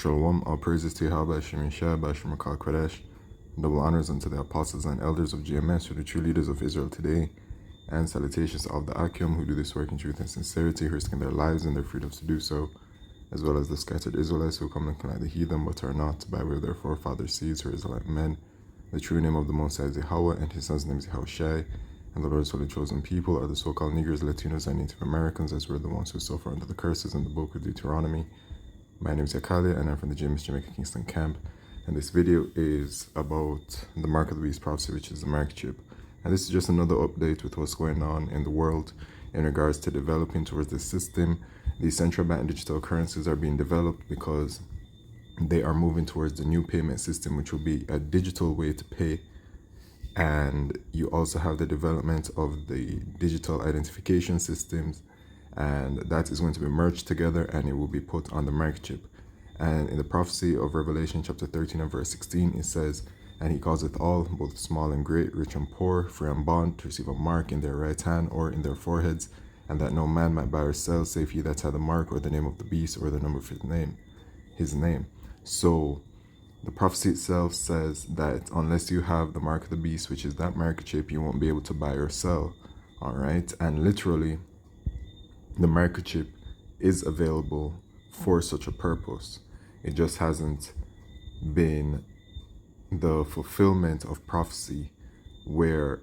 Shalom, all praises to Yahweh, Hashem Yeshua, Hashem Makal Kodesh. Double honors unto the apostles and elders of GMS, who are the true leaders of Israel today, and salutations to all the Akim who do this work in truth and sincerity, risking their lives and their freedoms to do so, as well as the scattered Israelites who come looking like the heathen but are not, by way of their forefathers' seeds, who are Israelite men. The true name of the Most High is Yahweh, and his son's name is Yahushai, and the Lord's holy chosen people are the so-called Negroes, Latinos, and Native Americans, as we're the ones who suffer under the curses in the book of Deuteronomy. My name is Yakalia, and I'm from the GMS Jamaica Kingston camp, and this video is about the Mark of the Beast prophecy, which is the mark chip. And this is just another update with what's going on in the world in regards to developing towards this system. These central bank digital currencies are being developed because they are moving towards the new payment system, which will be a digital way to pay. And you also have the development of the digital identification systems, and that is going to be merged together and it will be put on the mark chip. And in the prophecy of Revelation chapter 13 and verse 16, it says, "And he causeth all, both small and great, rich and poor, free and bond, to receive a mark in their right hand or in their foreheads, and that no man might buy or sell, save he that had the mark or the name of the beast or the number of his name." So the prophecy itself says that unless you have the mark of the beast, which is that mark chip, you won't be able to buy or sell. All right. And literally, the mark chip is available for such a purpose. It just hasn't been the fulfillment of prophecy where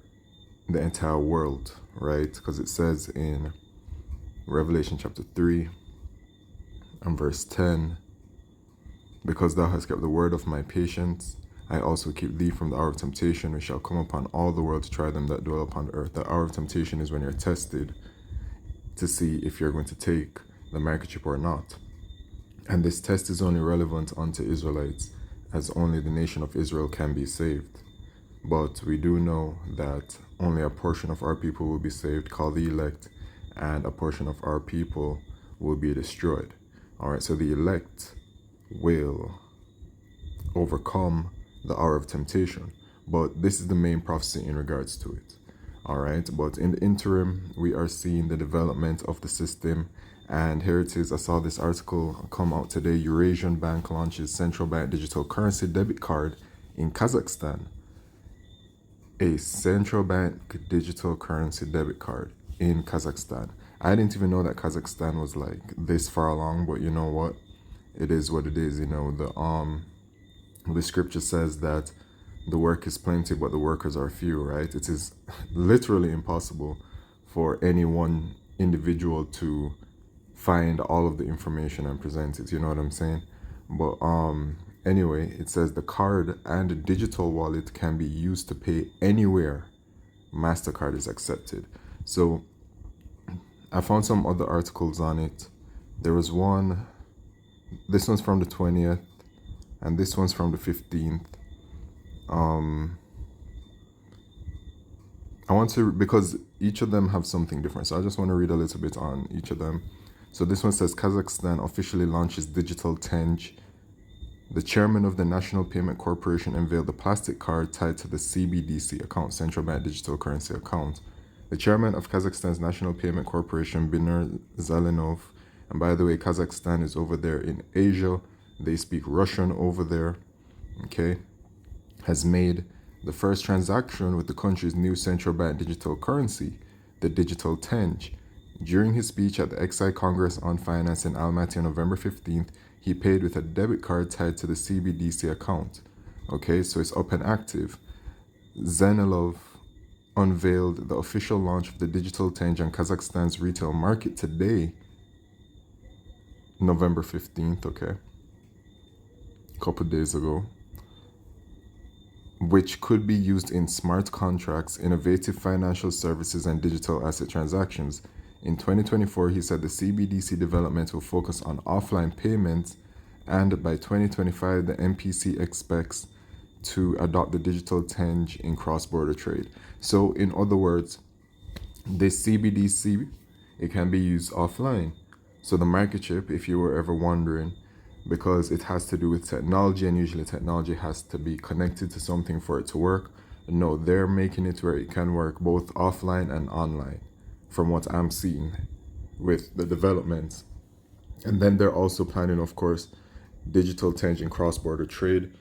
the entire world, right? Because it says in Revelation chapter 3 and verse 10, "Because thou hast kept the word of my patience, I also keep thee from the hour of temptation, which shall come upon all the world to try them that dwell upon the earth." The hour of temptation is when you're tested to see if you're going to take the mark chip or not. And this test is only relevant unto Israelites, as only the nation of Israel can be saved. But we do know that only a portion of our people will be saved, called the elect, and a portion of our people will be destroyed. All right, so the elect will overcome the hour of temptation. But this is the main prophecy in regards to it. All right, but in the interim, we are seeing the development of the system. And here it is. I saw this article come out today. Eurasian bank launches central bank digital currency debit card in Kazakhstan. A central bank digital currency debit card in Kazakhstan. I didn't even know that Kazakhstan was like this far along, but you know what? It is what it is. You know, the scripture says that the work is plenty, but the workers are few, right? It is literally impossible for any one individual to find all of the information and present it. You know what I'm saying? But anyway, it says the card and the digital wallet can be used to pay anywhere MasterCard is accepted. So I found some other articles on it. There was one, this one's from the 20th, and this one's from the 15th. I want to, because each of them have something different, so I just want to read a little bit on each of them. So this one says Kazakhstan officially launches digital tenge. The chairman of the National Payment Corporation unveiled the plastic card tied to the CBDC account, Central Bank Digital Currency account. The chairman of Kazakhstan's National Payment Corporation, Binur Zalinov, and by the way, Kazakhstan is over there in Asia. They speak Russian over there, okay, has made the first transaction with the country's new central bank digital currency, the digital tenge. During his speech at the Exide Congress on Finance in Almaty on November 15th, he paid with a debit card tied to the CBDC account. Okay, so it's up and active. Zanilov unveiled the official launch of the digital tenge on Kazakhstan's retail market today, November 15th, okay, a couple days ago, which could be used in smart contracts, innovative financial services, and digital asset transactions. In 2024, he said the CBDC development will focus on offline payments, and by 2025, the MPC expects to adopt the digital tenge in cross-border trade. So in other words, this CBDC, it can be used offline. So the market chip, if you were ever wondering, because it has to do with technology, and usually technology has to be connected to something for it to work. No, they're making it where it can work both offline and online, from what I'm seeing with the developments. And then they're also planning, of course, digital change in cross-border trade,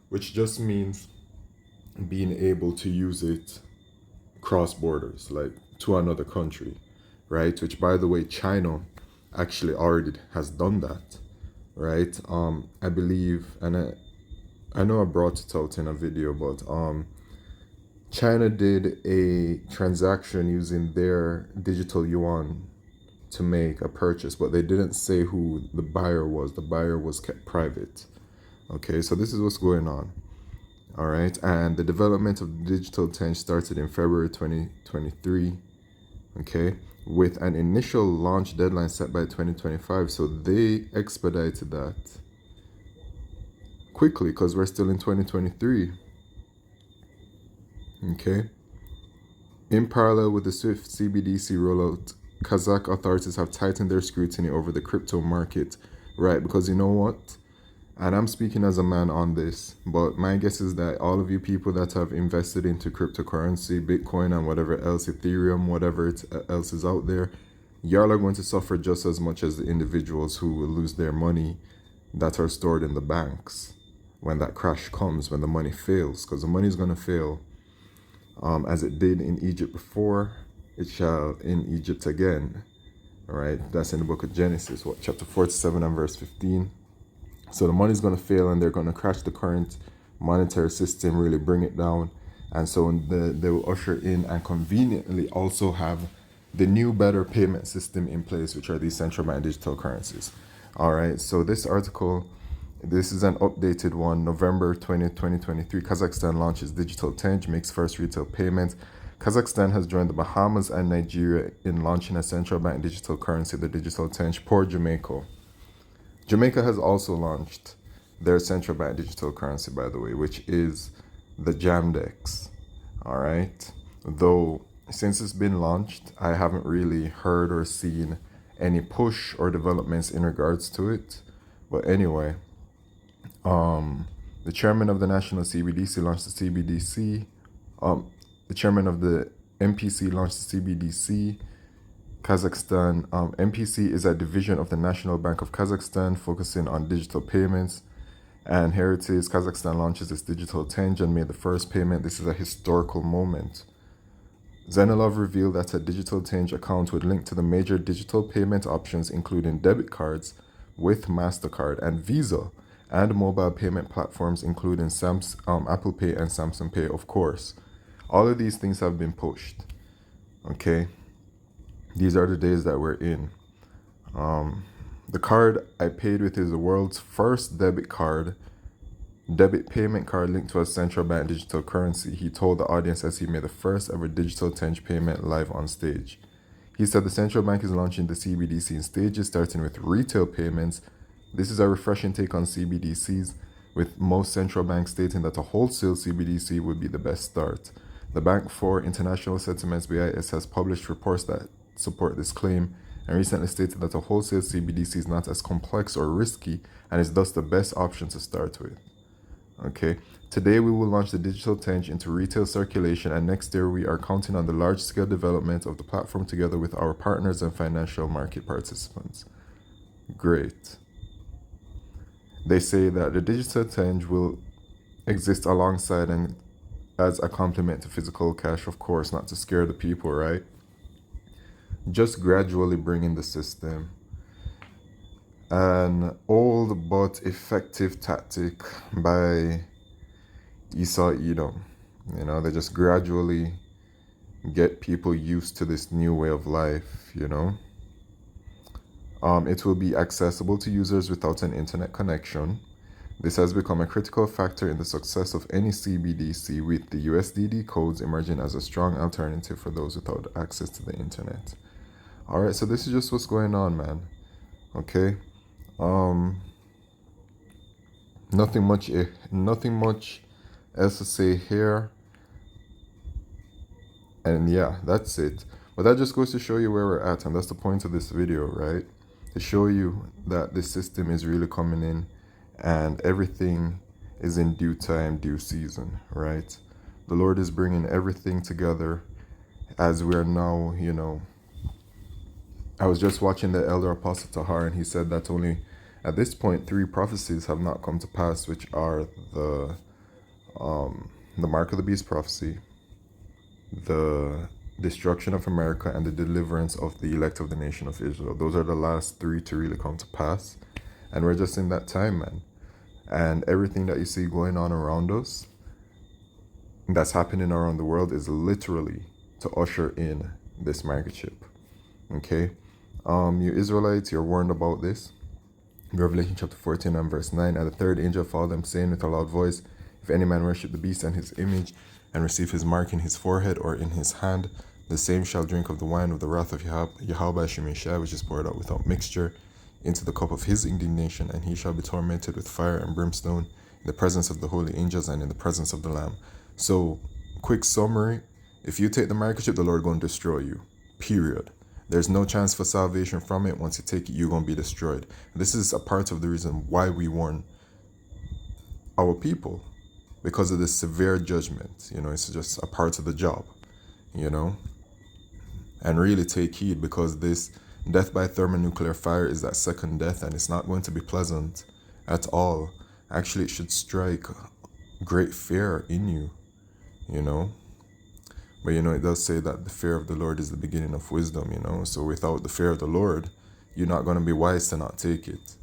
which just means being able to use it cross borders, like to another country, right? Which, by the way, China actually already has done that, right? I believe, and I know I brought it out in a video, but China did a transaction using their digital yuan to make a purchase, but they didn't say who the buyer was. The buyer was kept private. Okay, so this is what's going on. All right, and the development of digital change started in February 2023. Okay, with an initial launch deadline set by 2025. So they expedited that quickly because we're still in 2023. Okay. In parallel with the swift CBDC rollout, Kazakh authorities have tightened their scrutiny over the crypto market, right? Because you know what? And I'm speaking as a man on this, but my guess is that all of you people that have invested into cryptocurrency, Bitcoin, and whatever else, Ethereum, whatever else is out there, y'all are going to suffer just as much as the individuals who will lose their money that are stored in the banks when that crash comes, when the money fails, because the money is going to fail. As it did in Egypt before, it shall in Egypt again. All right, that's in the book of Genesis, chapter 47 and verse 15. So the money's going to fail and they're going to crash the current monetary system, really bring it down. And so they will usher in and conveniently also have the new, better payment system in place, which are these central bank digital currencies. All right, so this article, this is an updated one, November 20, 2023. Kazakhstan launches digital change, makes first retail payment. Kazakhstan has joined the Bahamas and Nigeria in launching a central bank digital currency, the digital change. Poor Jamaica. Jamaica has also launched their central bank digital currency, by the way, which is the Jamdex. All right. Though since it's been launched, I haven't really heard or seen any push or developments in regards to it. But anyway, the chairman of the national CBDC launched the CBDC. The chairman of the MPC launched the CBDC. Kazakhstan, MPC is a division of the National Bank of Kazakhstan focusing on digital payments. And here it is, Kazakhstan launches its digital change and made the first payment. This is a historical moment. Zenilov revealed that a digital change account would link to the major digital payment options, including debit cards with MasterCard and Visa, and mobile payment platforms, including Apple Pay and Samsung Pay, of course. All of these things have been pushed. Okay. These are the days that we're in. The card I paid with is the world's first debit payment card linked to a central bank digital currency, he told the audience as he made the first ever digital change payment live on stage. He said the central bank is launching the CBDC in stages, starting with retail payments. This is a refreshing take on CBDCs, with most central banks stating that a wholesale CBDC would be the best start. The Bank for International Settlements (BIS) has published reports that support this claim and recently stated that a wholesale CBDC is not as complex or risky and is thus the best option to start with. Okay, today we will launch the digital change into retail circulation, and next year we are counting on the large-scale development of the platform together with our partners and financial market participants. Great. They say that the digital change will exist alongside and as a complement to physical cash, of course, not to scare the people, right? Just gradually bringing the system. An old but effective tactic by Esau Edom. You know, they just gradually get people used to this new way of life, you know. It will be accessible to users without an internet connection. This has become a critical factor in the success of any CBDC, with the USDD codes emerging as a strong alternative for those without access to the internet. All right, so this is just what's going on, man. Okay. Nothing much else to say here. And yeah, that's it. But that just goes to show you where we're at, and that's the point of this video, right? To show you that this system is really coming in and everything is in due time, due season, right? The Lord is bringing everything together as we are now, you know. I was just watching the Elder Apostle Tahar, and he said that only At this point, three prophecies have not come to pass, which are the mark of the beast prophecy, the destruction of America, and the deliverance of the elect of the nation of Israel. Those are the last three to really come to pass. And we're just in that time, man. And everything that you see going on around us, that's happening around the world, is literally to usher in this microchip. Okay? You Israelites, you're warned about this. Revelation chapter 14 and verse 9. And the third angel followed them, saying with a loud voice, if any man worship the beast and his image, and receive his mark in his forehead or in his hand, the same shall drink of the wine of the wrath of Yahweh Shemeshai, which is poured out without mixture, into the cup of his indignation, and he shall be tormented with fire and brimstone in the presence of the holy angels and in the presence of the Lamb. So, quick summary, if you take the microchip, the Lord going to destroy you. Period. There's no chance for salvation from it. Once you take it, you're going to be destroyed. This is a part of the reason why we warn our people, because of this severe judgment. It's just a part of the job, and really take heed, because this death by thermonuclear fire is that second death, and it's not going to be pleasant at all. Actually, it should strike great fear in you, But, it does say that the fear of the Lord is the beginning of wisdom, So without the fear of the Lord, you're not going to be wise to not take it.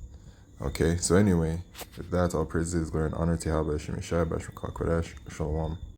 Okay, so anyway, with that, all praises, glory, and honor to Yahweh Shemeshai, Bashar Kodesh, Shalom.